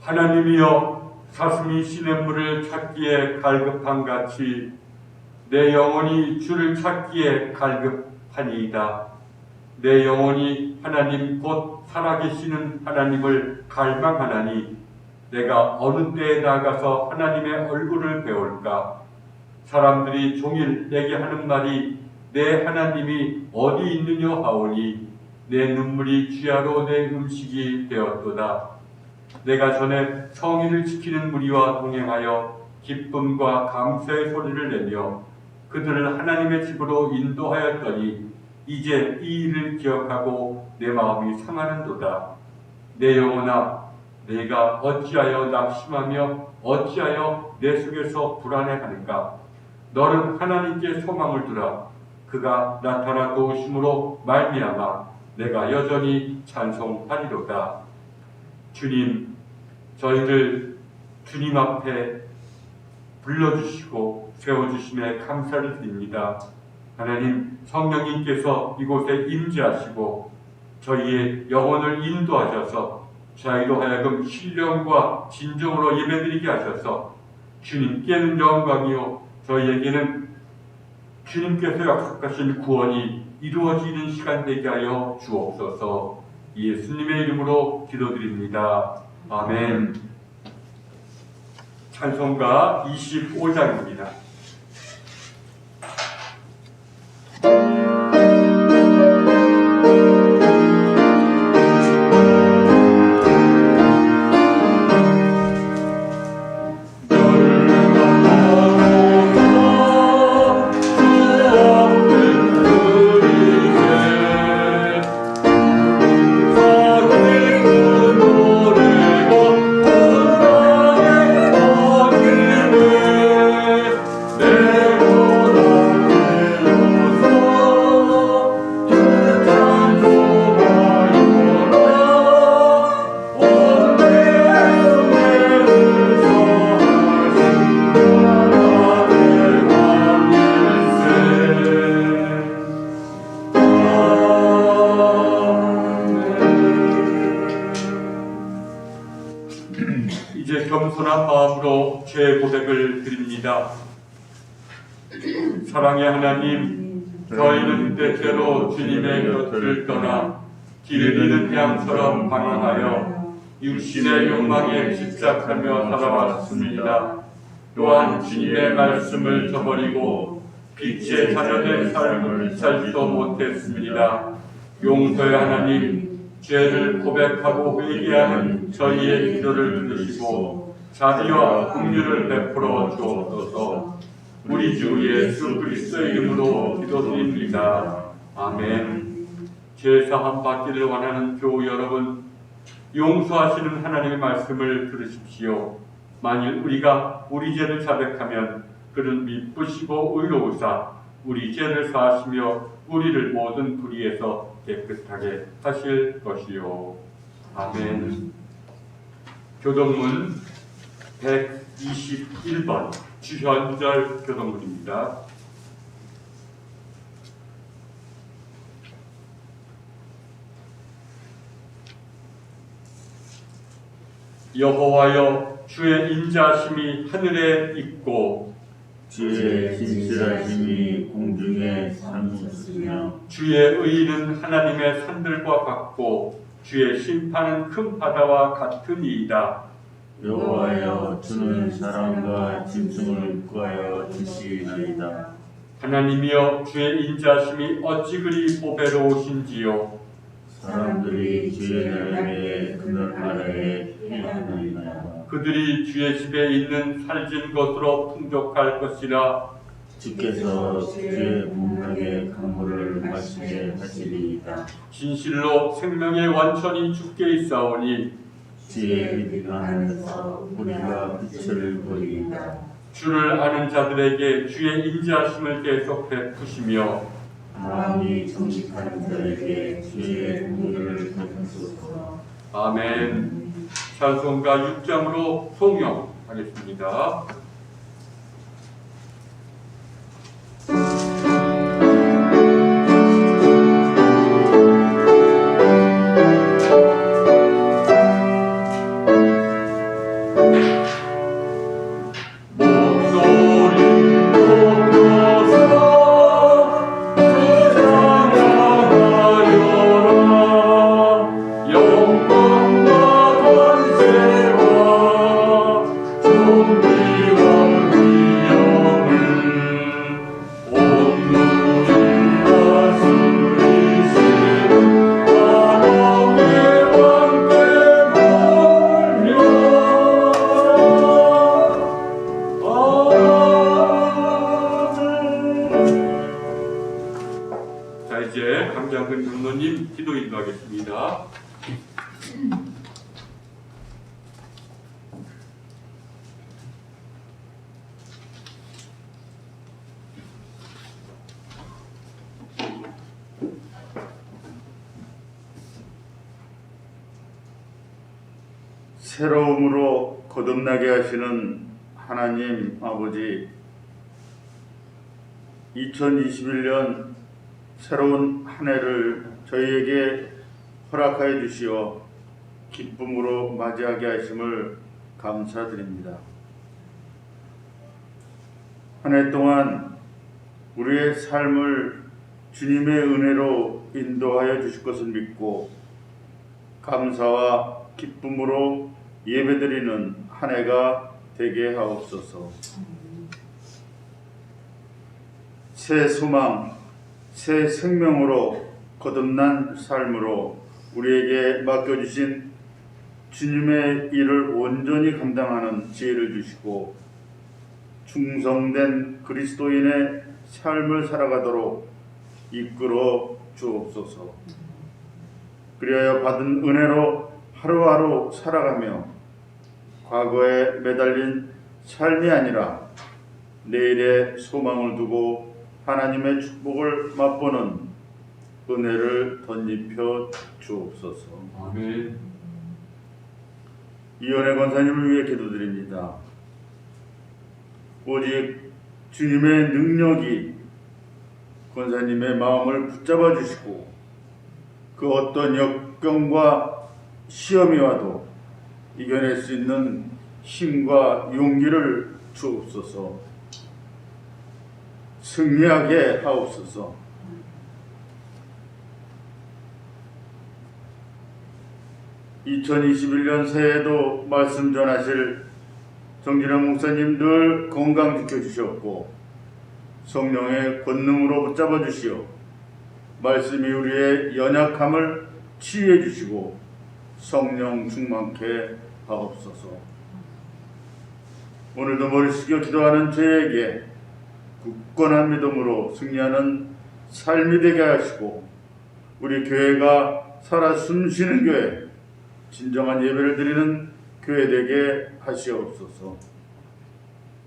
하나님이여 사슴이 시냇물을 찾기에 갈급한 같이 내 영혼이 주를 찾기에 갈급하니이다. 내 영혼이 하나님 곧 살아계시는 하나님을 갈망하나니 내가 어느 때에 나가서 하나님의 얼굴을 배울까? 사람들이 종일 내게 하는 말이 내 하나님이 어디 있느냐 하오니 내 눈물이 주야로 내 음식이 되었도다. 내가 전에 성의를 지키는 무리와 동행하여 기쁨과 감사의 소리를 내며 그들을 하나님의 집으로 인도하였더니 이제 이 일을 기억하고 내 마음이 상하는도다. 내 영혼아, 내가 어찌하여 낙심하며 어찌하여 내 속에서 불안해하는가? 너는 하나님께 소망을 두라. 그가 나타나 도우심으로 말미암아 내가 여전히 찬송하리로다. 주님, 저희를 주님 앞에 불러주시고 세워주심에 감사를 드립니다. 하나님, 성령님께서 이곳에 임재하시고 저희의 영혼을 인도하셔서 저희로 하여금 신령과 진정으로 예배드리게 하셔서 주님께는 영광이요 저희에게는 주님께서 약속하신 구원이 이루어지는 시간 되게 하여 주옵소서. 예수님의 이름으로 기도드립니다. 아멘. 찬송가 25장입니다. 이제 겸손한 마음으로 제 고백을 드립니다. 사랑의 하나님, 저희는 때때로 주님의 곁을 떠나 길을 잃은 양처럼 방황하여 육신의 욕망에 집착하며 살아왔습니다. 또한 주님의 말씀을 저버리고 빛의 자녀된 삶을 살지도 못했습니다. 용서의 하나님, 죄를 고백하고 회개하는 저희의 기도를 들으시고 자비와 긍휼을 베풀어 주옵소서. 우리 주 예수 그리스도의 이름으로 기도드립니다. 아멘. 죄사함 받기를 원하는 교우 여러분, 용서하시는 하나님의 말씀을 들으십시오. 만일 우리가 우리 죄를 자백하면 그는 미쁘시고 의로우사 우리 죄를 사하시며 우리를 모든 불의에서 깨끗하게 하실 것이요. 아멘. 교동문 121번 주현절 교동문입니다. 여호와여, 주의 인자하심이 하늘에 있고 주의 진실하심이 공중에 사무치며 주의 의는 하나님의 산들과 같고 주의 심판은 큰 바다와 같으니이다. 여호와여, 주는 사랑과 짐승을 구하여 주시나이다. 하나님이여, 주의 인자하심이 어찌 그리 보배로우신지요. 사람들이 주의 나라에 그늘 아래에 피하나이다. 그들이 주의 집에 있는 살진 것으로 풍족할 것이라. 주께서 주의 문학의 강물을 마시게 하시리이다. 진실로 생명의 원천이 주께 있사오니 주의 빛 안에서 우리가 빛을 보리이다. 주를 아는 자들에게 주의 인자하심을 계속 베푸시며 마음이 정직한 자에게 주의 공의를 베푸소서. 아멘. 찬송가 6장으로 송영하겠습니다. 자, 이제 강장근 장로님 기도 인도하겠습니다. 새로움으로 거듭나게 하시는 하나님 아버지, 2021년 새로운 한 해를 저희에게 허락하여 주시어 기쁨으로 맞이하게 하심을 감사드립니다. 한 해 동안 우리의 삶을 주님의 은혜로 인도하여 주실 것을 믿고 감사와 기쁨으로 예배드리는 한 해가 되게 하옵소서. 새 소망, 새 생명으로 거듭난 삶으로 우리에게 맡겨주신 주님의 일을 온전히 감당하는 지혜를 주시고 충성된 그리스도인의 삶을 살아가도록 이끌어 주옵소서. 그리하여 받은 은혜로 하루하루 살아가며 과거에 매달린 삶이 아니라 내일의 소망을 두고 하나님의 축복을 맛보는 은혜를 덧입혀 주옵소서. 아멘. 이은혜 권사님을 위해 기도드립니다. 오직 주님의 능력이 권사님의 마음을 붙잡아 주시고 그 어떤 역경과 시험이 와도 이겨낼 수 있는 힘과 용기를 주옵소서. 승리하게 하옵소서. (2021년) 새해에도 말씀 전하실 정진환 목사님 늘 건강 지켜주셨고 성령의 권능으로 붙잡아 주시어 말씀이 우리의 연약함을 치유해 주시고 성령 충만케 하옵소서. 오늘도 머리 숙여 기도하는 저에게 굳건한 믿음으로 승리하는 삶이 되게 하시고 우리 교회가 살아 숨쉬는 교회, 진정한 예배를 드리는 교회 되게 하시옵소서.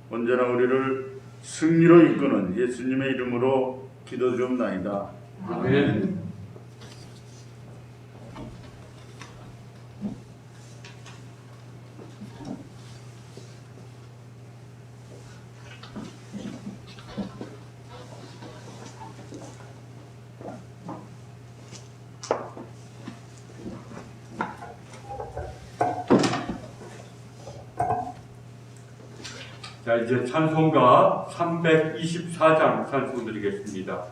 언제나 우리를 승리로 이끄는 예수님의 이름으로 기도드리옵나이다. 아멘. 자, 이제 찬송가 324장 찬송 드리겠습니다.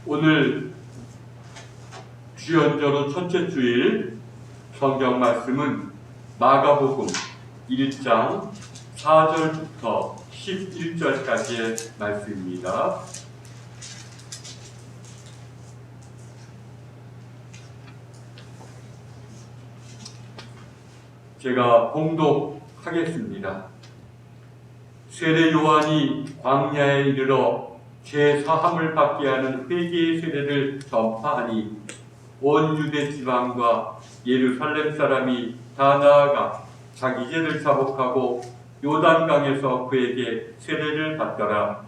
오늘 주연절로 첫째 주일 성경 말씀은 마가복음 1장 4절부터 11절까지의 말씀입니다. 제가 봉독하겠습니다. 세례 요한이 광야에 이르러 죄 사함을 받게 하는 회개의 세례를 전파하니 온 유대 지방과 예루살렘 사람이 다 나아가 자기 죄를 자복하고 요단강에서 그에게 세례를 받더라.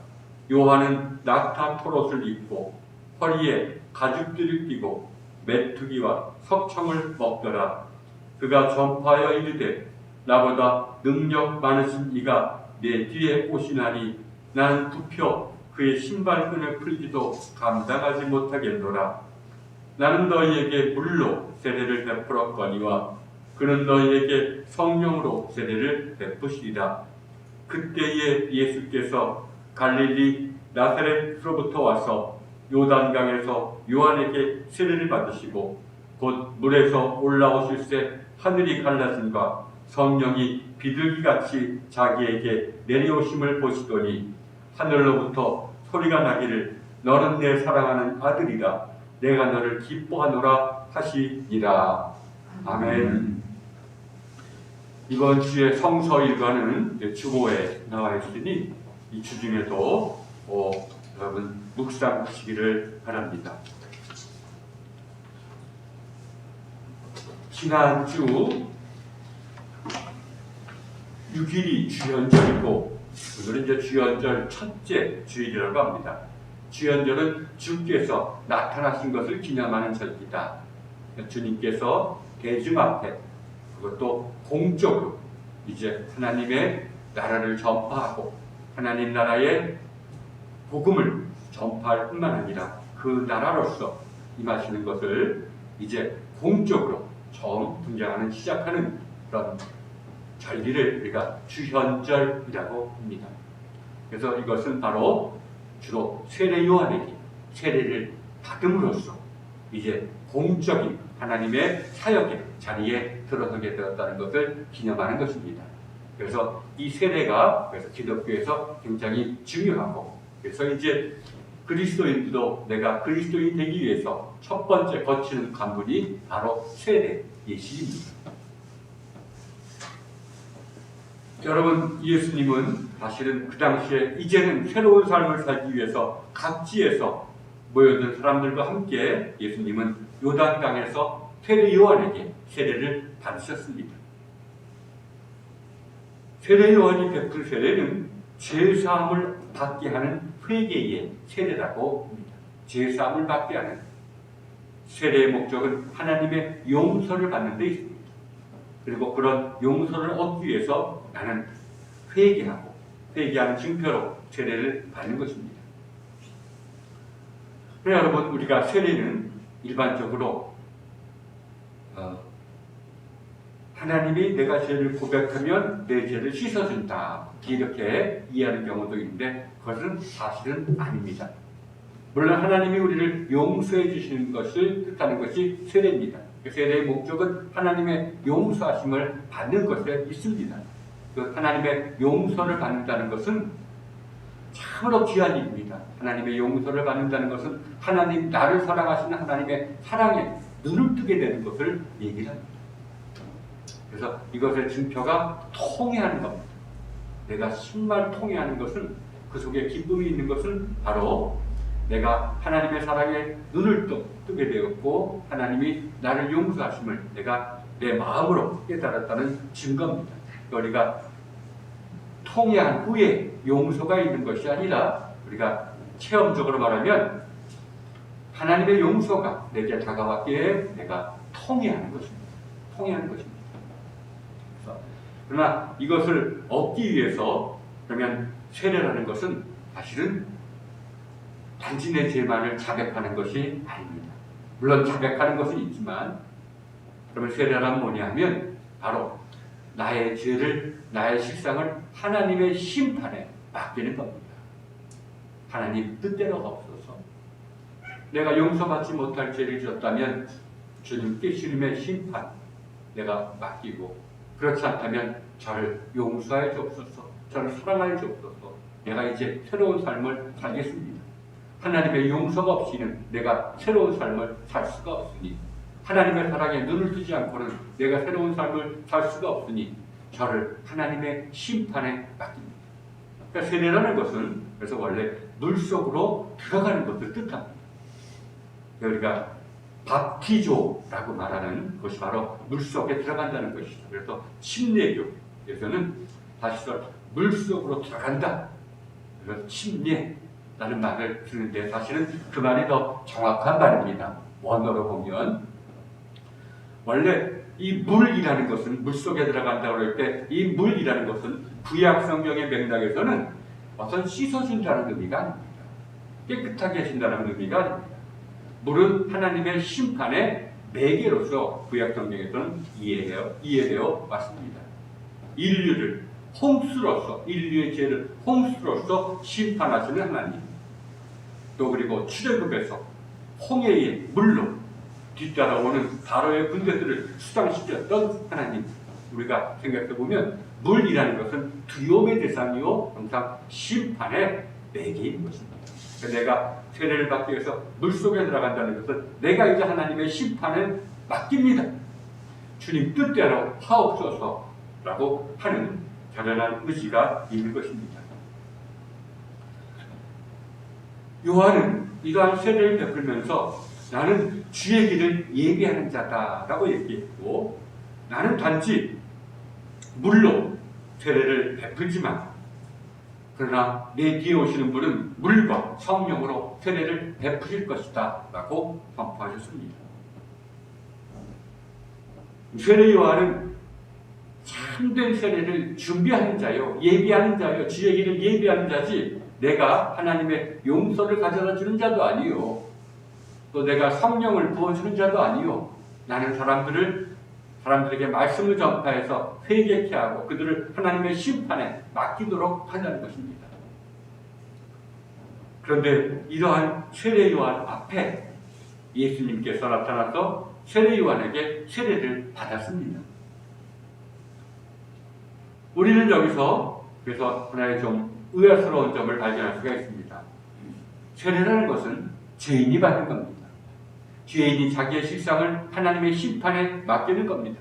요한은 낙타 토롯을 입고 허리에 가죽띠를 띠고 메뚜기와 석청을 먹더라. 그가 전파하여 이르되 나보다 능력 많으신 이가 내 뒤에 오시나니 나는 굽혀 그의 신발끈을 풀지도 감당하지 못하겠노라. 나는 너희에게 물로 세례를 베풀었거니와 그는 너희에게 성령으로 세례를 베푸시리라. 그때에 예수께서 갈릴리 나사렛으로부터 와서 요단강에서 요한에게 세례를 받으시고 곧 물에서 올라오실새 하늘이 갈라짐과 성령이 비둘기같이 자기에게 내려오심을 보시더니 하늘로부터 소리가 나기를 너는 내 사랑하는 아들이라 내가 너를 기뻐하노라 하시니라. 아멘. 이번 주에 성서 일과는 주보에 나와 있으니 이 주 중에도 여러분 묵상하시기를 바랍니다. 지난주 6일이 주연절이고 오늘은 이제 주연절 첫째 주일이라고 합니다. 주연절은 주께서 나타나신 것을 기념하는 절기다. 주님께서 대중 앞에 그것도 공적으로 이제 하나님의 나라를 전파하고 하나님 나라의 복음을 전파할 뿐만 아니라 그 나라로서 임하시는 것을 이제 공적으로 처음 등장하는 시작하는 그런 절기를 우리가 주현절이라고 합니다. 그래서 이것은 바로 주로 세례 요한에게 세례를 받음으로써 이제 공적인 하나님의 사역의 자리에 들어서게 되었다는 것을 기념하는 것입니다. 그래서 이 세례가 그래서 기독교에서 굉장히 중요하고 그래서 이제 그리스도인도 내가 그리스도인 되기 위해서 첫 번째 거치는 관문이 바로 세례 예식입니다. 여러분, 예수님은 사실은 그 당시에 이제는 새로운 삶을 살기 위해서 각지에서 모여든 사람들과 함께 예수님은 요단강에서 세례 요한에게 세례를 받으셨습니다. 세례 요한이 베푼 세례는 죄사함을 받게 하는 회개의 세례라고 합니다. 죄사함을 받게 하는 세례의 목적은 하나님의 용서를 받는 데 있습니다. 그리고 그런 용서를 얻기 위해서 나는 회개하는 증표로 세례를 받는 것입니다. 그래 여러분, 우리가 세례는 일반적으로 하나님이 내가 죄를 고백하면 내 죄를 씻어준다 이렇게 이해하는 경우도 있는데 그것은 사실은 아닙니다. 물론 하나님이 우리를 용서해 주시는 것을 뜻하는 것이 세례입니다. 세례의 목적은 하나님의 용서하심을 받는 것에 있습니다. 그 하나님의 용서를 받는다는 것은 참으로 귀한 일입니다. 하나님의 용서를 받는다는 것은 하나님, 나를 사랑하시는 하나님의 사랑에 눈을 뜨게 되는 것을 얘기를 합니다. 그래서 이것의 증표가 통회하는 겁니다. 내가 정말 통회하는 것은 그 속에 기쁨이 있는 것은 바로 내가 하나님의 사랑에 눈을 뜨게 되었고 하나님이 나를 용서하심을 내가 내 마음으로 깨달았다는 증거입니다. 우리가 통회한 후에 용서가 있는 것이 아니라 우리가 체험적으로 말하면 하나님의 용서가 내게 다가왔기에 내가 통회하는 것입니다. 통회하는 것입니다. 그러나 이것을 얻기 위해서 그러면 세례라는 것은 사실은 단지 내 죄만을 자백하는 것이 아닙니다. 물론 자백하는 것은 있지만 그러면 세례란 뭐냐 하면 바로 나의 죄를, 나의 실상을 하나님의 심판에 맡기는 겁니다. 하나님 뜻대로가 없어서 내가 용서받지 못할 죄를 지었다면 주님의 심판 내가 맡기고 그렇지 않다면 저를 용서해 주옵소서, 저를 사랑하여 주옵소서. 내가 이제 새로운 삶을 살겠습니다. 하나님의 용서가 없이는 내가 새로운 삶을 살 수가 없으니 하나님의 사랑에 눈을 뜨지 않고는 내가 새로운 삶을 살 수가 없으니 저를 하나님의 심판에 맡깁니다. 그러니까 세례라는 것은 그래서 원래 물속으로 들어가는 것을 뜻합니다. 우리가 밥티조라고 말하는 것이 바로 물속에 들어간다는 것이죠. 그래서 침례교에서는 사실 물속으로 들어간다. 그래서 침례라는 말을 쓰는데 사실은 그 말이 더 정확한 말입니다. 원어로 보면 원래 이 물이라는 것은 물속에 들어간다고 할 때 이 물이라는 것은 구약 성경의 맥락에서는 어떤 씻어준다는 의미가 아닙니다. 깨끗하게 해준다는 의미가 아닙니다. 물은 하나님의 심판의 매개로서 구약 성경에서는 이해되어 왔습니다. 인류를 홍수로서 인류의 죄를 홍수로서 심판하시는 하나님, 또 그리고 출애굽에서 홍해의 물로 뒤따라오는 바로의 군대들을 수상시켰던 하나님, 우리가 생각해보면 물이라는 것은 두려움의 대상이요 항상 심판의 매개인 것입니다. 내가 세례를 받기 위해서 물속에 들어간다는 것은 내가 이제 하나님의 심판을 맡깁니다. 주님 뜻대로 하옵소서 라고 하는 결연한 의지가 있는 것입니다. 요한은 이러한 세례를 베풀면서 나는 주의 길을 예비하는 자다라고 얘기했고, 나는 단지 물로 세례를 베풀지만 그러나 내 뒤에 오시는 분은 물과 성령으로 세례를 베푸실 것이다 라고 선포하셨습니다. 세례 요한은 참된 세례를 준비하는 자요, 예비하는 자요, 주의 길을 예비하는 자지 내가 하나님의 용서를 가져다 주는 자도 아니요, 또 내가 성령을 부어주는 자도 아니요, 나는 사람들에게 말씀을 전파해서 회개케 하고 그들을 하나님의 심판에 맡기도록 하자는 것입니다. 그런데 이러한 세례 요한 앞에 예수님께서 나타나서 세례 요한에게 세례를 받았습니다. 우리는 여기서 그래서 하나의 좀 의아스러운 점을 발견할 수가 있습니다. 세례라는 것은 죄인이 받는 겁니다. 죄인이 자기의 실상을 하나님의 심판에 맡기는 겁니다.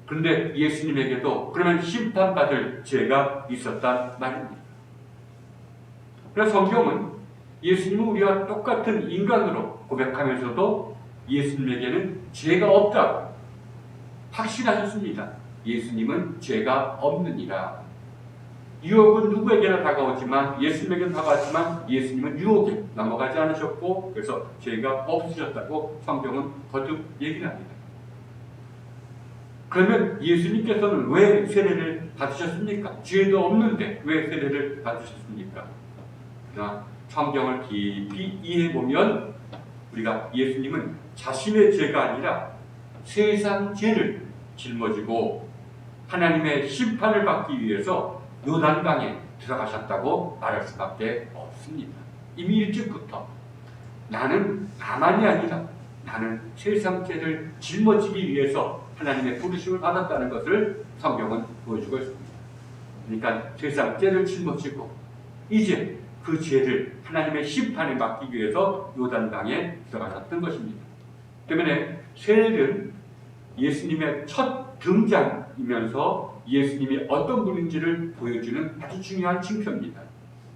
그런데 예수님에게도 그러면 심판받을 죄가 있었단 말입니다. 그래서 성경은 예수님은 우리와 똑같은 인간으로 고백하면서도 예수님에게는 죄가 없다고 확신하셨습니다. 예수님은 죄가 없느니라. 유혹은 누구에게나 다가오지만 예수님에게는 다가왔지만 예수님은 유혹에 넘어가지 않으셨고 그래서 죄가 없으셨다고 성경은 거듭 얘기를 합니다. 그러면 예수님께서는 왜 세례를 받으셨습니까? 죄도 없는데 왜 세례를 받으셨습니까? 그러나 성경을 깊이 이해해보면 우리가 예수님은 자신의 죄가 아니라 세상 죄를 짊어지고 하나님의 심판을 받기 위해서 요단강에 들어가셨다고 말할 수밖에 없습니다. 이미 일찍부터 나는 나만이 아니라 나는 세상 죄를 짊어지기 위해서 하나님의 부르심을 받았다는 것을 성경은 보여주고 있습니다. 그러니까 세상 죄를 짊어지고 이제 그 죄를 하나님의 심판에 맡기기 위해서 요단강에 들어가셨던 것입니다. 때문에 세례는 예수님의 첫 등장이면서 예수님이 어떤 분인지를 보여주는 아주 중요한 징표입니다.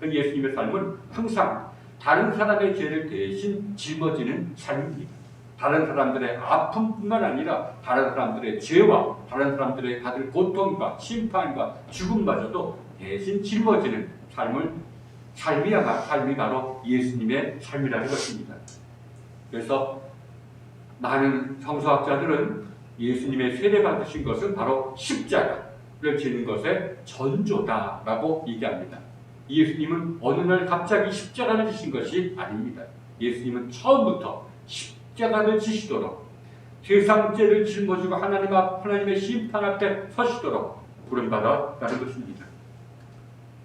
예수님의 삶은 항상 다른 사람의 죄를 대신 짊어지는 삶입니다. 다른 사람들의 아픔뿐만 아니라 다른 사람들의 죄와 다른 사람들의 받을 고통과 심판과 죽음마저도 대신 짊어지는 삶이 바로 예수님의 삶이라는 것입니다. 그래서 많은 성서학자들은 예수님의 세례 받으신 것은 바로 십자가를 지는 것의 전조다라고 얘기합니다. 예수님은 어느 날 갑자기 십자가를 지신 것이 아닙니다. 예수님은 처음부터 십자가를 지시도록 세상 죄를 짊어지고 하나님의 심판 앞에 서시도록 부름받았다는 것입니다.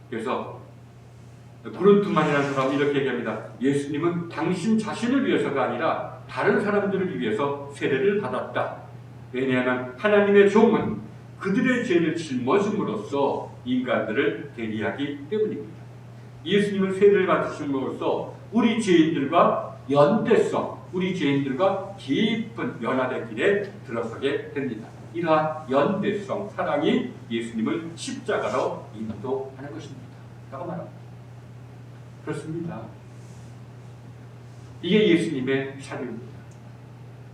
그래서 브룬트만이라는 사람이 이렇게 얘기합니다. 예수님은 당신 자신을 위해서가 아니라 다른 사람들을 위해서 세례를 받았다. 왜냐하면 하나님의 종은 그들의 죄를 짊어짐으로써 인간들을 대리하기 때문입니다. 예수님은 세례를 받으심으로써 우리 죄인들과 연대성, 우리 죄인들과 깊은 연합의 길에 들어서게 됩니다. 이러한 연대성 사랑이 예수님을 십자가로 인도하는 것입니다. 라고 말합니다. 그렇습니다. 이게 예수님의 삶입니다.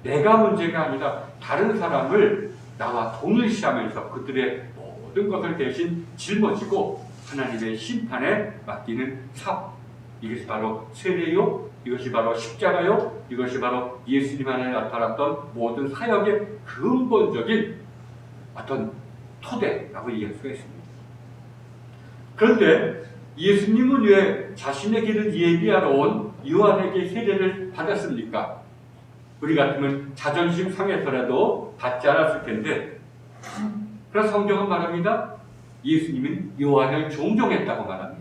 내가 문제가 아니라 다른 사람을 나와 동일시하면서 그들의 모든 것을 대신 짊어지고 하나님의 심판에 맡기는 삶. 이것이 바로 세례요, 이것이 바로 십자가요, 이것이 바로 예수님 안에 나타났던 모든 사역의 근본적인 어떤 토대라고 얘기할 수가 있습니다. 그런데 예수님은 왜 자신의 길을 예비하러 온 요한에게 세례를 받았습니까? 우리 같으면 자존심 상해서라도 받지 않았을 텐데, 그래서 성경은 말합니다. 예수님은 요한을 존경했다고 말합니다.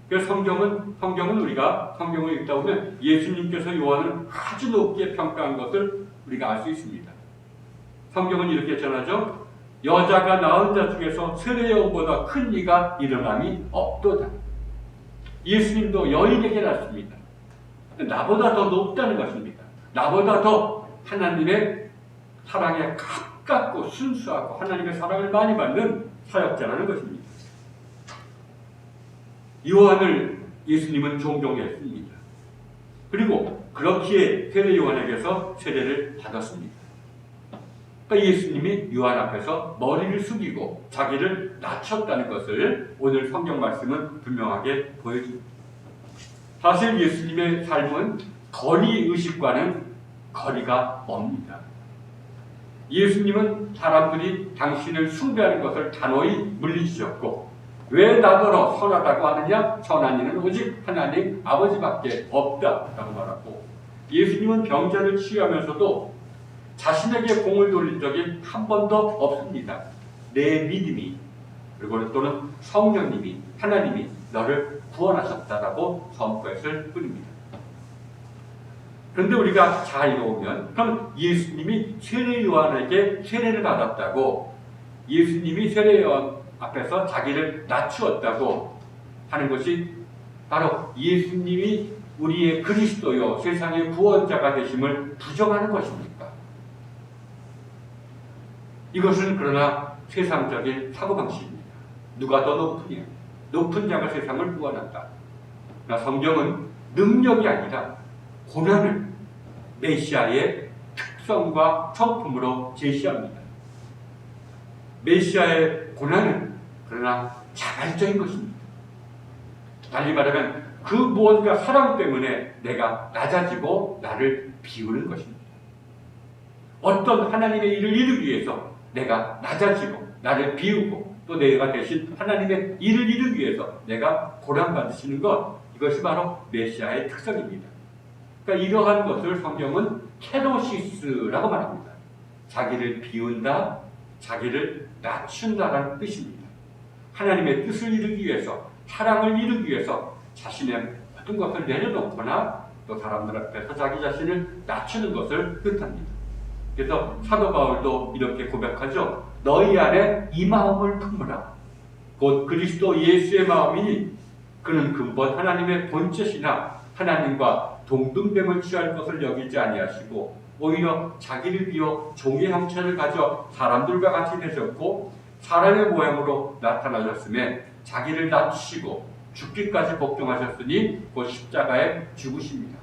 그래서 성경은 우리가 성경을 읽다 보면 예수님께서 요한을 아주 높게 평가한 것을 우리가 알 수 있습니다. 성경은 이렇게 전하죠. 여자가 낳은 자 중에서 세례요한보다 큰 이가 일어남이 없도다. 예수님도 여인에게 낳습니다. 나보다 더 높다는 것입니다. 나보다 더 하나님의 사랑에 가깝고 순수하고 하나님의 사랑을 많이 받는 사역자라는 것입니다. 요한을 예수님은 존경했습니다. 그리고 그렇기에 세례 요한에게서 세례를 받았습니다. 그러니까 예수님이 요한 앞에서 머리를 숙이고 자기를 낮췄다는 것을 오늘 성경 말씀은 분명하게 보여줍니다. 사실 예수님의 삶은 거리 의식과는 거리가 멉니다. 예수님은 사람들이 당신을 숭배하는 것을 단호히 물리치셨고, 왜 나더러 선하다고 하느냐? 선한 이는 오직 하나님 아버지밖에 없다라고 말하고, 예수님은 병자를 치유하면서도 자신에게 공을 돌린 적이 한 번도 없습니다. 내 믿음이, 그리고 또는 성령님이, 하나님이 너를 구원하셨다라고 선포했을 뿐입니다. 그런데 우리가 잘 읽어보면, 그럼 예수님이 세례 요한에게 세례를 받았다고, 예수님이 세례 요한 앞에서 자기를 낮추었다고 하는 것이 바로 예수님이 우리의 그리스도요 세상의 구원자가 되심을 부정하는 것입니까? 이것은 그러나 세상적인 사고방식입니다. 누가 더 높으냐? 높은 자가 세상을 구원한다. 그러나 성경은 능력이 아니라 고난을 메시아의 특성과 성품으로 제시합니다. 메시아의 고난은 그러나 자발적인 것입니다. 달리 말하면 그 무언가 사랑 때문에 내가 낮아지고 나를 비우는 것입니다. 어떤 하나님의 일을 이루기 위해서 내가 낮아지고 나를 비우고 또 내가 대신 하나님의 일을 이루기 위해서 내가 고난받으시는 것, 이것이 바로 메시아의 특성입니다. 그러니까 이러한 것을 성경은 케노시스라고 말합니다. 자기를 비운다, 자기를 낮춘다라는 뜻입니다. 하나님의 뜻을 이루기 위해서, 사랑을 이루기 위해서 자신의 모든 것을 내려놓거나 또 사람들 앞에서 자기 자신을 낮추는 것을 뜻합니다. 그래서 사도 바울도 이렇게 고백하죠. 너희 안에 이 마음을 품으라. 곧 그리스도 예수의 마음이니 그는 근본 하나님의 본체시나 하나님과 동등됨을 취할 것을 여기지 아니하시고 오히려 자기를 비워 종의 형체를 가져 사람들과 같이 되셨고 사람의 모양으로 나타나셨음에 자기를 낮추시고 죽기까지 복종하셨으니 곧 십자가에 죽으십니다.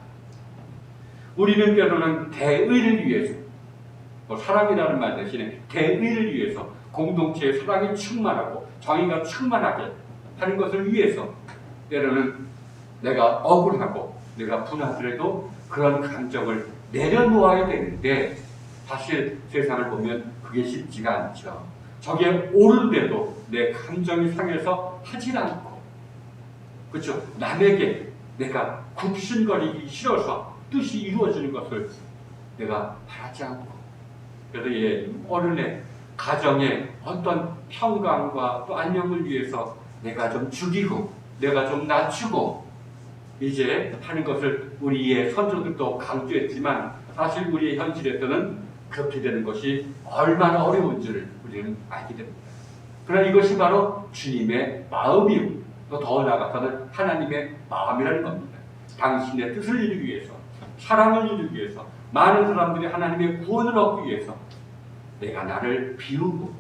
우리는 때로는 대의를 위해서, 사랑이라는 말 대신에 대의를 위해서 공동체의 사랑이 충만하고 정의가 충만하게 하는 것을 위해서 때로는 내가 억울하고 내가 분하더라도 그런 감정을 내려놓아야 되는데, 사실 세상을 보면 그게 쉽지가 않죠. 저게 옳은데도 내 감정이 상해서 하질 않고, 그렇죠? 남에게 내가 굽신거리기 싫어서 뜻이 이루어지는 것을 내가 바라지 않고, 그래서 어른의 가정의 어떤 평강과 또 안녕을 위해서 내가 좀 죽이고 내가 좀 낮추고 이제 하는 것을 우리의 선조들도 강조했지만, 사실 우리의 현실에서는 그렇게 되는 것이 얼마나 어려운 줄을 우리는 알게 됩니다. 그러나 이것이 바로 주님의 마음이고 또 더 나아가서는 하나님의 마음이라는 겁니다. 당신의 뜻을 이루기 위해서, 사랑을 이루기 위해서, 많은 사람들이 하나님의 구원을 얻기 위해서 내가 나를 비우고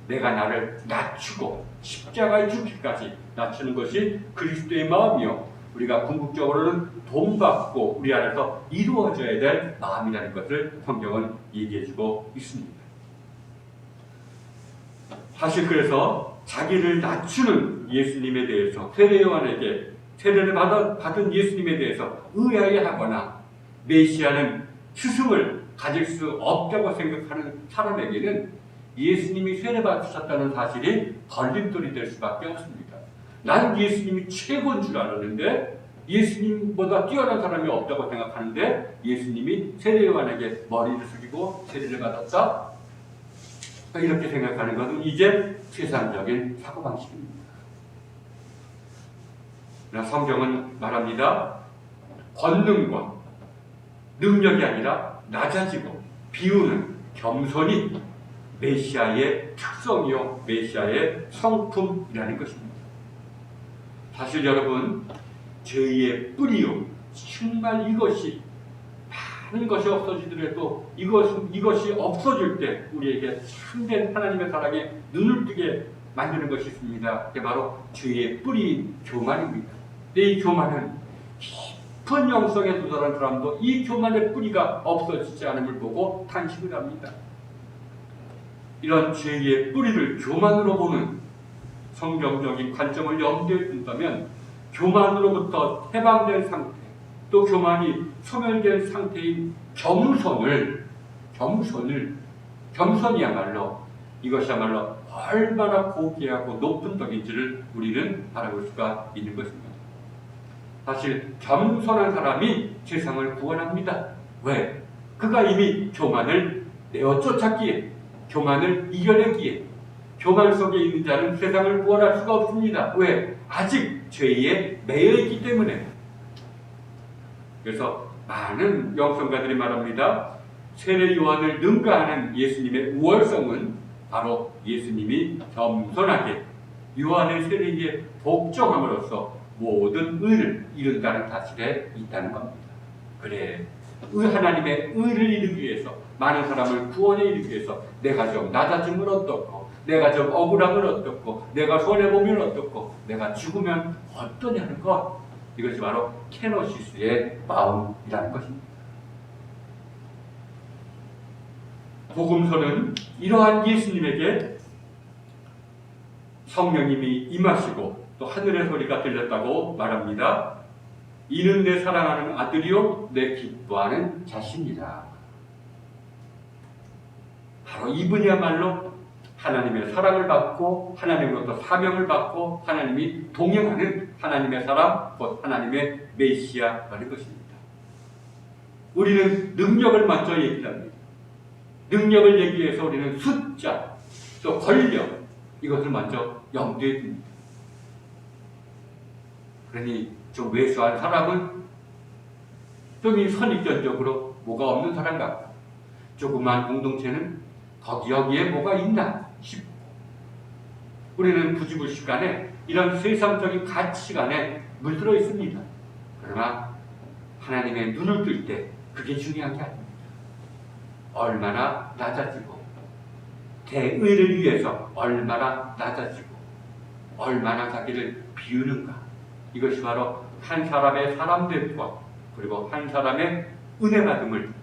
내가 나를 낮추고 십자가에 죽기까지 낮추는 것이 그리스도의 마음이요, 우리가 궁극적으로는 본받고 우리 안에서 이루어져야 될 마음이라는 것을 성경은 얘기해주고 있습니다. 사실 그래서 자기를 낮추는 예수님에 대해서, 세례 요한에게 세례를 받은 예수님에 대해서 의아해하거나 메시아는 스승을 가질 수 없다고 생각하는 사람에게는 예수님이 세례 받으셨다는 사실이 걸림돌이 될 수밖에 없습니다. 난 예수님이 최고인 줄 알았는데, 예수님보다 뛰어난 사람이 없다고 생각하는데 예수님이 세례 요한에게 머리를 숙이고 세례를 받았다, 이렇게 생각하는 것은 이제 세상적인 사고방식입니다. 그러나 성경은 말합니다. 권능과 능력이 아니라 낮아지고 비우는 겸손이 메시아의 특성이요, 메시아의 성품이라는 것입니다. 사실 여러분, 죄의 뿌리요, 정말 이것이 많은 것이 없어지더라도 이것이 없어질 때 우리에게 참된 하나님의 사랑에 눈을 뜨게 만드는 것이 있습니다. 그게 바로 죄의 뿌리인 교만입니다. 근데 이 교만은 깊은 영성에 도달한 사람도 이 교만의 뿌리가 없어지지 않음을 보고 탄식을 합니다. 이런 죄의 뿌리를 교만으로 보는 성경적인 관점을 염두에 둔다면 교만으로부터 해방된 상태, 또 교만이 소멸된 상태인 겸손이야말로 이것이야말로 얼마나 고귀하고 높은 덕인지를 우리는 알아볼 수가 있는 것입니다. 사실 겸손한 사람이 세상을 구원합니다. 왜? 그가 이미 교만을 내어 쫓았기에, 교만을 이겨내기에. 교만 속에 있는 자는 세상을 구원할 수가 없습니다. 왜? 아직 죄에 매여 있기 때문에. 그래서 많은 영성가들이 말합니다. 세례 요한을 능가하는 예수님의 우월성은 바로 예수님이 겸손하게 요한의 세례에 복종함으로써 모든 의를 이룬다는 사실에 있다는 겁니다. 그래, 하나님의 의를 이루기 위해서, 많은 사람을 구원에 이루기 위해서 내가 좀 낮아지면 어떻고, 내가 좀 억울하면 어떻고, 내가 손해보면 어떻고, 내가 죽으면 어떠냐는 것, 이것이 바로 케노시스의 마음이라는 것입니다. 복음서는 이러한 예수님에게 성령님이 임하시고 또 하늘의 소리가 들렸다고 말합니다. 이는 내 사랑하는 아들이요 내 기뻐하는 자신이라. 바로 이분이야말로 하나님의 사랑을 받고 하나님으로부터 사명을 받고 하나님이 동행하는 하나님의 사람, 곧 하나님의 메시아라는 것입니다. 우리는 능력을 먼저 얘기합니다. 능력을 얘기해서 우리는 숫자, 또 권력, 이것을 먼저 염두에 둡니다. 그러니 좀 왜소한 사람은 좀 선입견적으로 뭐가 없는 사람 같고, 조그만 공동체는 여기에 뭐가 있나 싶고, 우리는 부지불식간에 이런 세상적인 가치관에 물들어 있습니다. 그러나 하나님의 눈을 뜰 때 그게 중요한 게 아닙니다. 얼마나 낮아지고 대의를 위해서 얼마나 낮아지고 얼마나 자기를 비우는가, 이것이 바로 한 사람의 사람됨과 그리고 한 사람의 은혜 받음을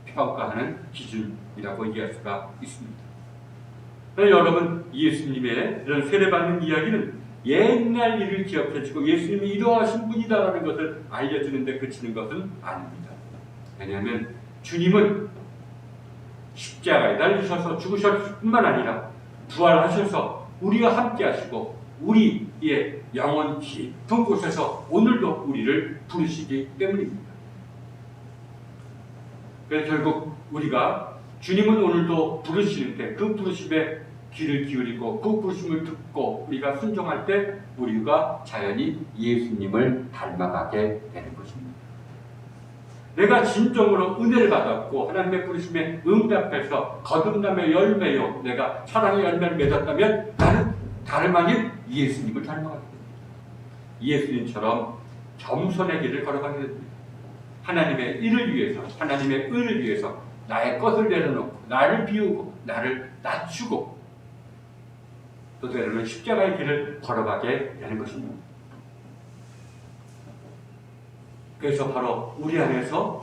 평가하는 기준이라고 얘기할 수가 있습니다. 여러분, 예수님의 이런 세례받는 이야기는 옛날 일을 기억해주고 예수님이 이러하신 분이다라는 것을 알려주는데 그치는 것은 아닙니다. 왜냐하면 주님은 십자가에 달리셔서 죽으셨을 뿐만 아니라 부활하셔서 우리와 함께 하시고 우리의 영혼 깊은 곳에서 오늘도 우리를 부르시기 때문입니다. 그래서 결국 우리가 주님은 오늘도 부르시는데 그 부르심에 귀를 기울이고 그 부르심을 듣고 우리가 순종할 때 우리가 자연히 예수님을 닮아가게 되는 것입니다. 내가 진정으로 은혜를 받았고 하나님의 부르심에 응답해서 거듭남의 열매요, 내가 사랑의 열매를 맺었다면 나는 다름 아닌 예수님을 닮아가게 됩니다. 예수님처럼 겸손의 길을 걸어가게 됩니다. 하나님의 일을 위해서, 하나님의 의를 위해서 나의 것을 내려놓고 나를 비우고 나를 낮추고 또 때로는 십자가의 길을 걸어가게 되는 것입니다. 그래서 바로 우리 안에서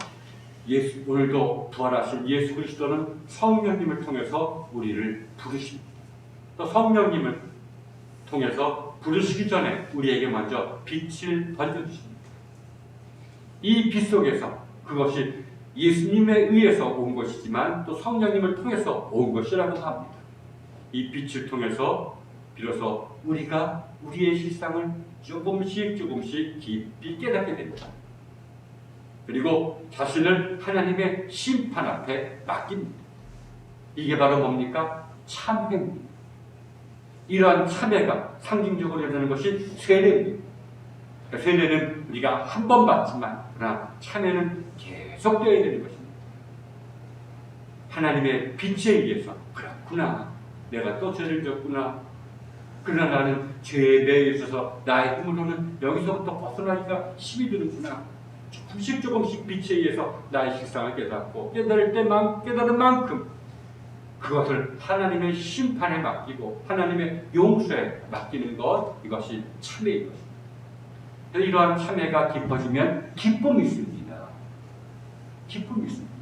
오늘도 부활하신 예수 그리스도는 성령님을 통해서 우리를 부르십니다. 또 성령님을 통해서 부르시기 전에 우리에게 먼저 빛을 던져주십니다. 이 빛 속에서 그것이 예수님에 의해서 온 것이지만 또 성령님을 통해서 온 것이라고 합니다. 이 빛을 통해서 비로소 우리가 우리의 실상을 조금씩 깊이 깨닫게 됩니다. 그리고 자신을 하나님의 심판 앞에 맡깁니다. 이게 바로 뭡니까? 참회입니다. 이러한 참회가 상징적으로 되는 것이 세례입니다. 그러니까 세례는 우리가 한 번 받지만 그러나 참회는 계속되어야 되는 것입니다. 하나님의 빛에 의해서 그렇구나, 내가 또 죄를 졌구나, 그러나 나는 죄에 대해 있어서 나의 힘으로는 여기서부터 벗어나기가 힘이 드는구나, 조금씩 빛에 의해서 나의 실상을 깨닫고 깨달은 만큼 그것을 하나님의 심판에 맡기고 하나님의 용서에 맡기는 것, 이것이 참회인 것입니다. 이러한 참회가 깊어지면 기쁨이 있습니다. 기쁨이 있습니다.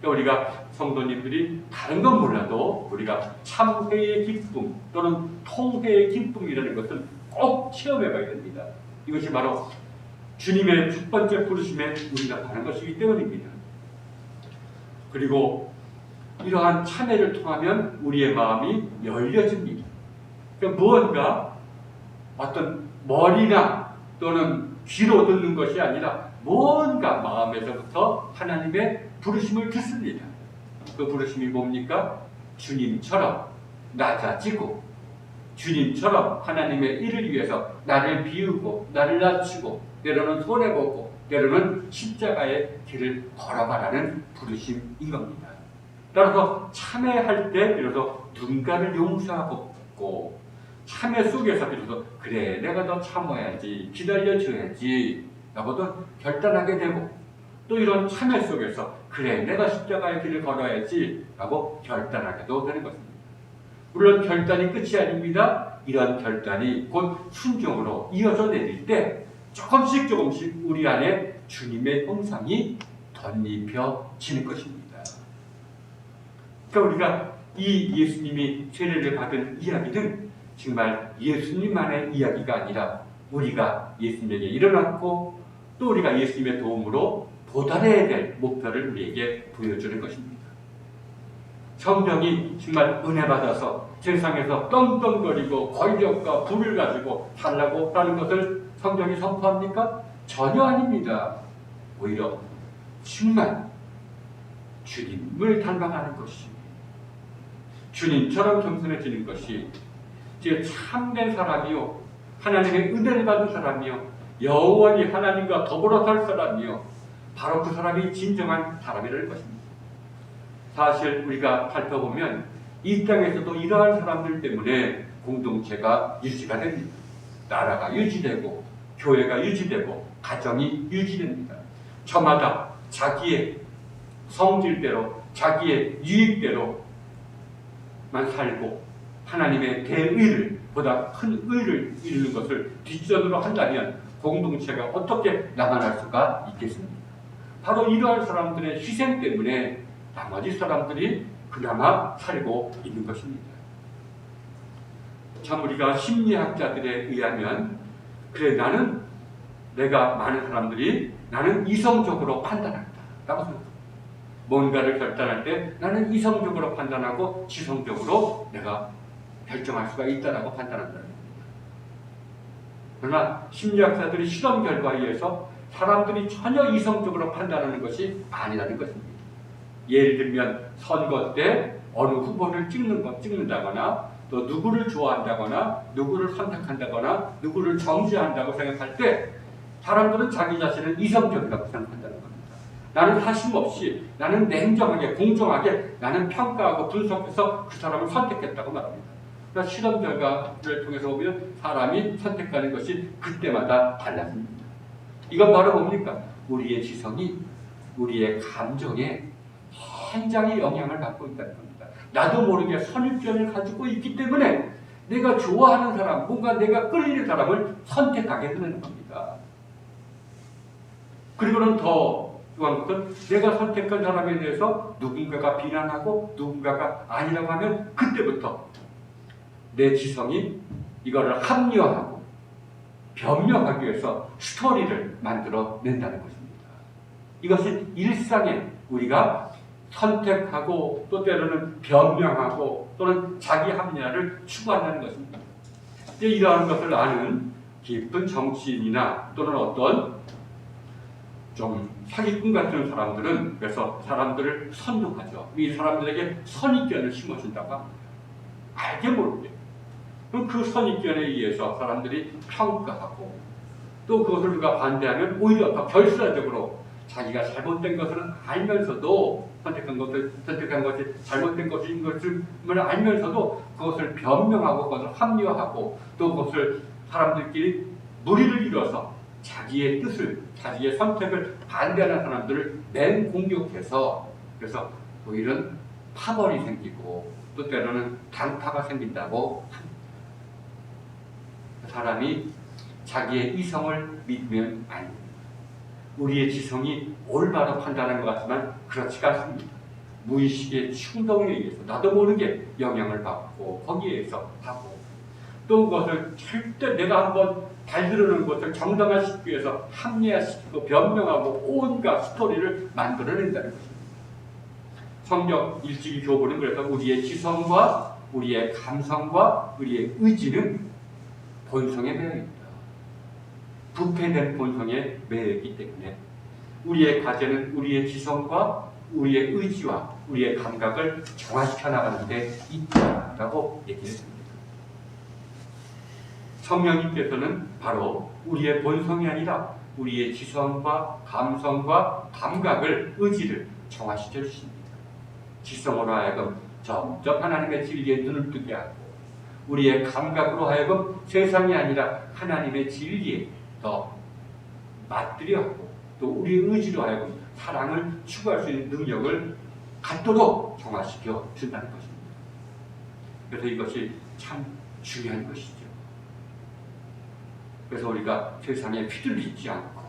우리가 성도님들이 다른 건 몰라도 우리가 참회의 기쁨 또는 통회의 기쁨이라는 것을 꼭 체험해봐야 됩니다. 이것이 바로 주님의 첫 번째 부르심에 우리가 가는 것이기 때문입니다. 그리고 이러한 참회를 통하면 우리의 마음이 열려집니다. 그러니까 무언가 어떤 머리나 또는 귀로 듣는 것이 아니라 뭔가 마음에서부터 하나님의 부르심을 듣습니다. 그 부르심이 뭡니까? 주님처럼 낮아지고 주님처럼 하나님의 일을 위해서 나를 비우고 나를 낮추고 때로는 손해보고 때로는 십자가의 길을 걸어가라는 부르심인 겁니다. 따라서 참회할 때 비로소 누군가를 용서하고 참회 속에서 비로소 그래, 내가 더 참아야지, 기다려줘야지 라고도 결단하게 되고, 또 이런 참회 속에서 그래, 내가 십자가의 길을 걸어야지 라고 결단하게도 되는 것입니다. 물론 결단이 끝이 아닙니다. 이런 결단이 곧 순종으로 이어져 내릴 때 조금씩 우리 안에 주님의 형상이 덧입혀지는 것입니다. 그러니까 우리가 이 예수님이 세례를 받은 이야기는 정말 예수님만의 이야기가 아니라 우리가 예수님에게 일어났고 또 우리가 예수님의 도움으로 도달해야 될 목표를 우리에게 보여주는 것입니다. 성령이 정말 은혜 받아서 세상에서 떵떵거리고 권력과 부를 가지고 살라고 하는 것을 성경이 선포합니까? 전혀 아닙니다. 오히려 정말 주님을 닮아가는 것이, 주님처럼 겸손해지는 것이 참된 사람이요, 하나님의 은혜를 받은 사람이요, 영원히 하나님과 더불어 살 사람이요, 바로 그 사람이 진정한 사람이라는 것입니다. 사실 우리가 살펴보면 이 땅에서도 이러한 사람들 때문에 공동체가 유지가 됩니다. 나라가 유지되고 교회가 유지되고 가정이 유지됩니다. 저마다 자기의 성질대로 자기의 유익대로만 살고 하나님의 대의를 보다 큰 의를 이루는 것을 뒷전으로 한다면 공동체가 어떻게 남아날 수가 있겠습니까? 바로 이러한 사람들의 희생 때문에 나머지 사람들이 그나마 살고 있는 것입니다. 참 우리가 심리학자들에 의하면 그래, 내가 많은 사람들이 나는 이성적으로 판단한다 라고 생각합니다. 뭔가를 결단할 때 나는 이성적으로 판단하고 지성적으로 내가 결정할 수가 있다라고 판단한다는 겁니다. 그러나 심리학자들이 실험 결과에 의해서 사람들이 전혀 이성적으로 판단하는 것이 아니라는 것입니다. 예를 들면 선거 때 어느 후보를 찍는다거나 또 누구를 좋아한다거나 누구를 선택한다거나 누구를 정지한다고 생각할 때 사람들은 자기 자신을 이성적이라고 생각한다는 겁니다. 나는 사심없이, 나는 냉정하게, 공정하게 나는 평가하고 분석해서 그 사람을 선택했다고 말합니다. 그러나 실험 결과를 통해서 보면 사람이 선택하는 것이 그때마다 달랐습니다. 이건 바로 뭡니까? 우리의 지성이 우리의 감정에 굉장히 영향을 받고 있다는 겁니다. 나도 모르게 선입견을 가지고 있기 때문에 내가 좋아하는 사람, 뭔가 내가 끌리는 사람을 선택하게 되는 겁니다. 그리고는 더 중요한 것은 내가 선택한 사람에 대해서 누군가가 비난하고 누군가가 아니라고 하면 그때부터 내 지성이 이거를 합리화하고 변명하기 위해서 스토리를 만들어낸다는 것입니다. 이것이 일상에 우리가 선택하고 또 때로는 변명하고 또는 자기 합리화를 추구한다는 것입니다. 이러한 것을 아는 깊은 정치인이나 또는 어떤 좀 사기꾼 같은 사람들은 그래서 사람들을 선동하죠. 이 사람들에게 선입견을 심어준다고 합니다. 알게 모르게. 그럼 그 선입견에 의해서 사람들이 평가하고 또 그것을 누가 반대하면 오히려 더 결사적으로 자기가 잘못된 것을 알면서도 선택한 것이 잘못된 것인 것을 알면서도 그것을 변명하고 그것을 합리화하고 또 그것을 사람들끼리 무리를 이뤄서 자기의 뜻을, 자기의 선택을 반대하는 사람들을 맹공격해서 그래서 뭐 이런 파벌이 생기고 또 때로는 당파가 생긴다고 합니다. 사람이 자기의 이성을 믿으면 아닙니다. 우리의 지성이 올바로 판단하는 것 같지만 그렇지가 않습니다. 무의식의 충동에 의해서 나도 모르게 영향을 받고 거기에서 하고 또 그것을 절대 내가 한번 발들어놓은 것을 정당화시키기 위해서 합리화시키고 변명하고 온갖 스토리를 만들어낸다는 것입니다. 성경 일찍이 교본은 그래서 우리의 지성과 우리의 감성과 우리의 의지는 본성에 매여 있다. 부패된 본성에 매여 있기 때문에 우리의 과제는 우리의 지성과 우리의 의지와 우리의 감각을 정화시켜 나가는 데 있다라고 얘기했습니다. 성령님께서는 바로 우리의 본성이 아니라 우리의 지성과 감성과 감각을 의지를 정화시켜 주십니다. 지성으로 하여금 점점 하나님의 진리에 눈을 뜨게 하고 우리의 감각으로 하여금 세상이 아니라 하나님의 진리에 더 맞들여 하고 또 우리의 의지로 하여금 사랑을 추구할 수 있는 능력을 갖도록 정화시켜 준다는 것입니다. 그래서 이것이 참 중요한 것이죠. 그래서 우리가 세상에 휘둘리지 않고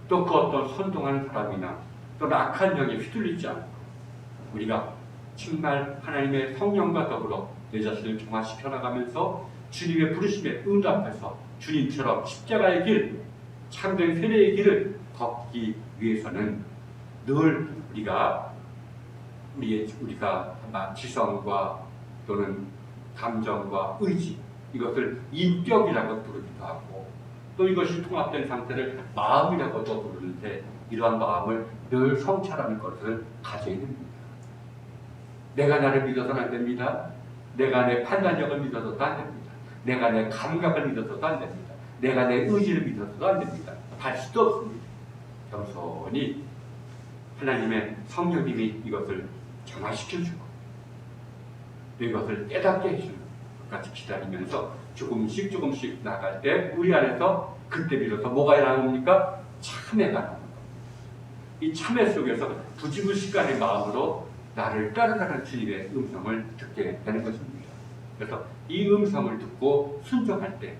또 그 어떤 선동하는 사람이나 또는 악한 영에 휘둘리지 않고 우리가 정말 하나님의 성령과 더불어 내 자신을 정화시켜 나가면서 주님의 부르심에 응답해서 주님처럼 십자가의 길, 참된 세례의 길을 걷기 위해서는 늘 우리가 지성과 또는 감정과 의지 이것을 인격이라고 부르기도 하고 또 이것이 통합된 상태를 마음이라고도 부르는데 이러한 마음을 늘 성찰하는 것을 가져야 됩니다. 내가 나를 믿어서는 안 됩니다. 내가 내 판단력을 믿어서도 안 됩니다. 내가 내 감각을 믿어서도 안 됩니다. 내가 내 의지를 믿어서도 안 됩니다. 할 수도 없습니다. 겸손히 하나님의 성령님이 이것을 정화시켜주고 또 이것을 깨닫게 해주는 것까지 기다리면서 조금씩 나갈 때 우리 안에서 그때 비로소 뭐가 나옵니까? 참회가 나옵니다. 이 참회 속에서 부지불식간의 마음으로 나를 따라가는 주님의 음성을 듣게 되는 것입니다. 그래서 이 음성을 듣고 순종할 때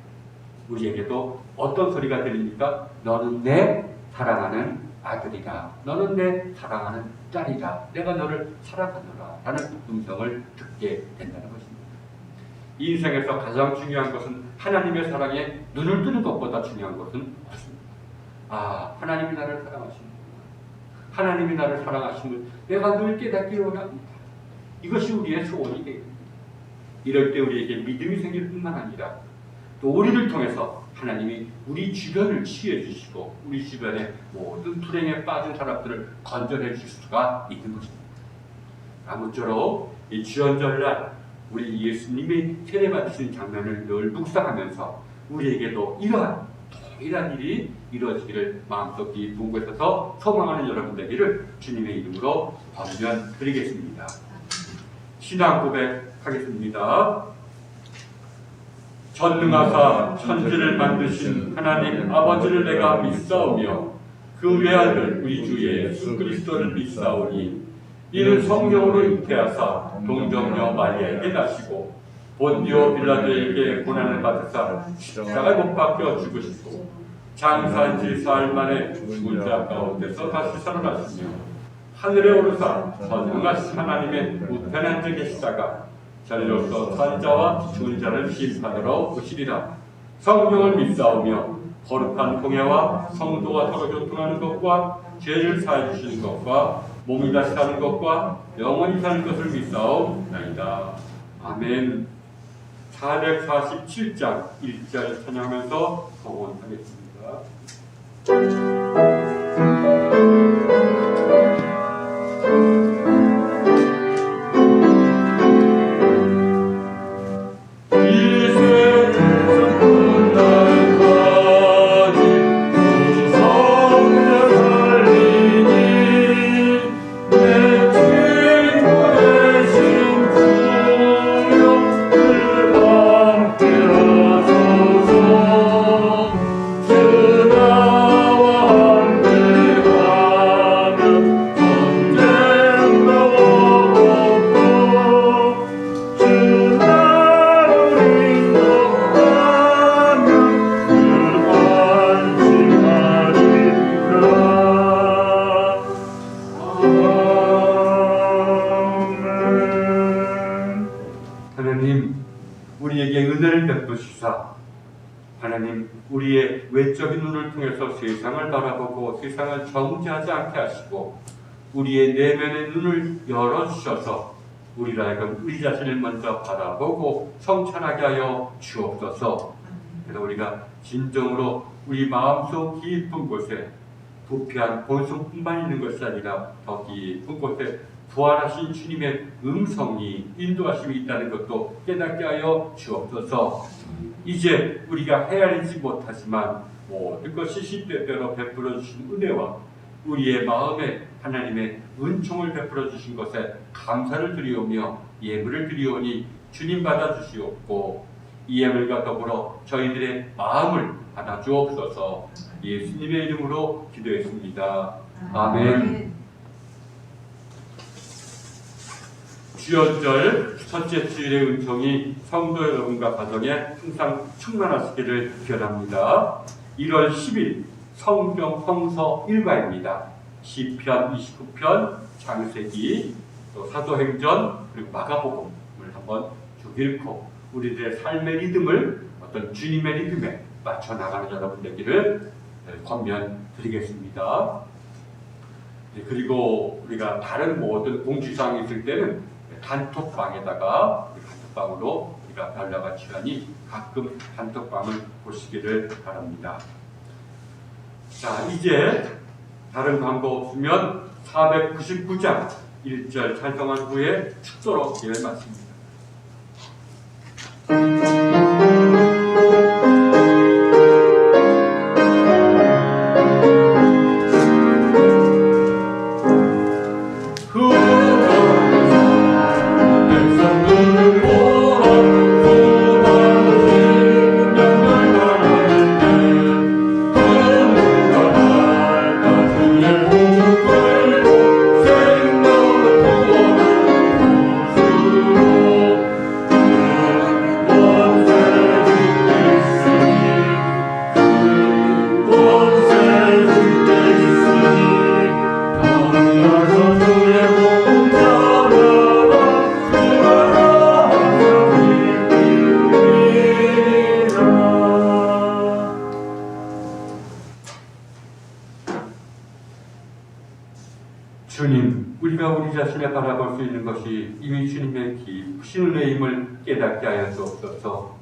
우리에게도 어떤 소리가 들립니까? 너는 내 사랑하는 아들이다. 너는 내 사랑하는 딸이다. 내가 너를 사랑하노라 라는 음성을 듣게 된다는 것입니다. 이 인생에서 가장 중요한 것은 하나님의 사랑에 눈을 뜨는 것보다 중요한 것은 없습니다. 아, 하나님이 나를 사랑하십니다. 하나님이 나를 사랑하심을 내가 늘 깨닫기 원합니다. 이것이 우리의 소원이 됩니다. 이럴 때 우리에게 믿음이 생길 뿐만 아니라 또 우리를 통해서 하나님이 우리 주변을 치유해 주시고 우리 주변의 모든 불행에 빠진 사람들을 건져내 주실 수가 있는 것입니다. 아무쪼록 이 주연절날 우리 예수님이 세례받으신 장면을 늘 묵상하면서 우리에게도 이러한 동일한 일이 이루어지기를 마음속 깊은 곳에서 소망하는 여러분 되기를 주님의 이름으로 권면드리겠습니다. 신앙 고백하겠습니다. 전능하사 천지를 만드신 하나님 아버지를 내가 믿사오며 그 외아들 우리 주 예수 그리스도를 믿사오니 이는 성령으로 잉태하사 동정녀 마리아에게 나시고 본디오 빌라도에게 고난을 받으사 십자가에 못 박혀 죽으시고 장사한 지 사흘 만에 죽은 자 가운데서 다시 살아나시며 하늘에 오르사 전능하신 하나님의 우편에 앉아 계시다가 자리로서 산 자와 죽은 자를 심판하러 오시리라. 성령을 믿사오며 거룩한 공예와 성도와 서로 교통하는 것과 죄를 사해 주시는 것과 몸이 다시 사는 것과 영원히 사는 것을 믿사옵나이다. 아멘. 447장 1절 찬양하면서 봉헌하겠습니다. 하나님, 우리의 외적인 눈을 통해서 세상을 바라보고 세상을 정죄하지 않게 하시고 우리의 내면의 눈을 열어주셔서 우리로 하여금 우리 자신을 먼저 바라보고 성찰하게 하여 주옵소서. 그래서 우리가 진정으로 우리 마음속 깊은 곳에 부패한 본성뿐만 있는 것이 아니라 더 깊은 곳에 부활하신 주님의 음성이 인도하심이 있다는 것도 깨닫게 하여 주옵소서. 이제 우리가 헤아리지 못하지만 모든 것이 시대대로 베풀어 주신 은혜와 우리의 마음에 하나님의 은총을 베풀어 주신 것에 감사를 드리오며 예물을 드리오니 주님 받아 주시옵고 이 예물과 더불어 저희들의 마음을 받아 주옵소서. 예수님의 이름으로 기도했습니다. 아멘. 주연절 첫째 주일의 은총이 성도 여러분과 가정에 항상 충만하시기를 기원합니다. 1월 10일 성경 성서 일과입니다. 시편 29편, 창세기, 또 사도행전, 그리고 마가복음을 한번 쭉 읽고 우리들의 삶의 리듬을 어떤 주님의 리듬에 맞춰 나가는 여러분 되기를 권면드리겠습니다. 그리고 우리가 다른 모든 공지사항이 있을 때는 단톡방에다가 단톡방으로 우리가 연락을 취하니 가끔 단톡방을 보시기를 바랍니다. 자, 이제 다른 광고 없으면 499장 1절 찬송한 후에 축도로 예를 마칩니다. 주님, 우리가 우리 자신을 바라볼 수 있는 것이 이미 주님의 깊으신 은혜임을 깨닫게 하여 주옵소서.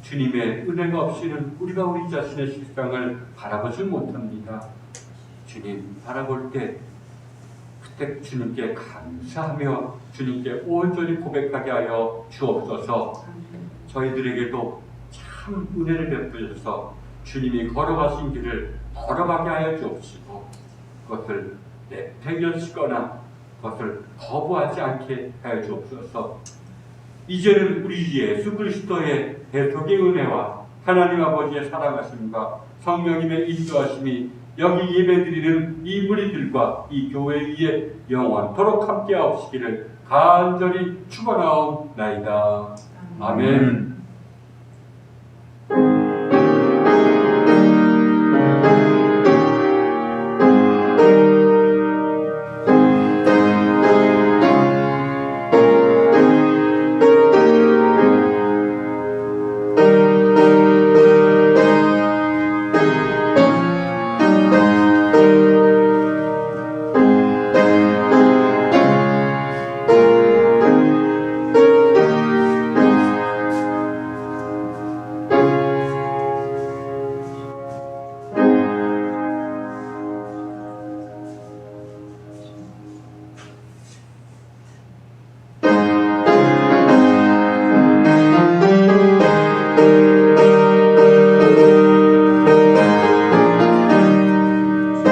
주님의 은혜가 없이는 우리가 우리 자신의 실상을 바라보지 못합니다. 주님, 바라볼 때 그때 주님께 감사하며 주님께 온전히 고백하게 하여 주옵소서. 저희들에게도 참 은혜를 베푸셔서 주님이 걸어가신 길을 걸어가게 하여 주옵시고 그것을 내팽겨치거나 그것을 거부하지 않게 하여 주옵소서. 이제는 우리 예수 그리스도의 대속의 은혜와 하나님 아버지의 사랑하심과 성령님의 인도하심이 여기 예배드리는 이 무리들과 이 교회 위에 영원토록 함께하옵시기를 간절히 축원하옵나이다. 아멘.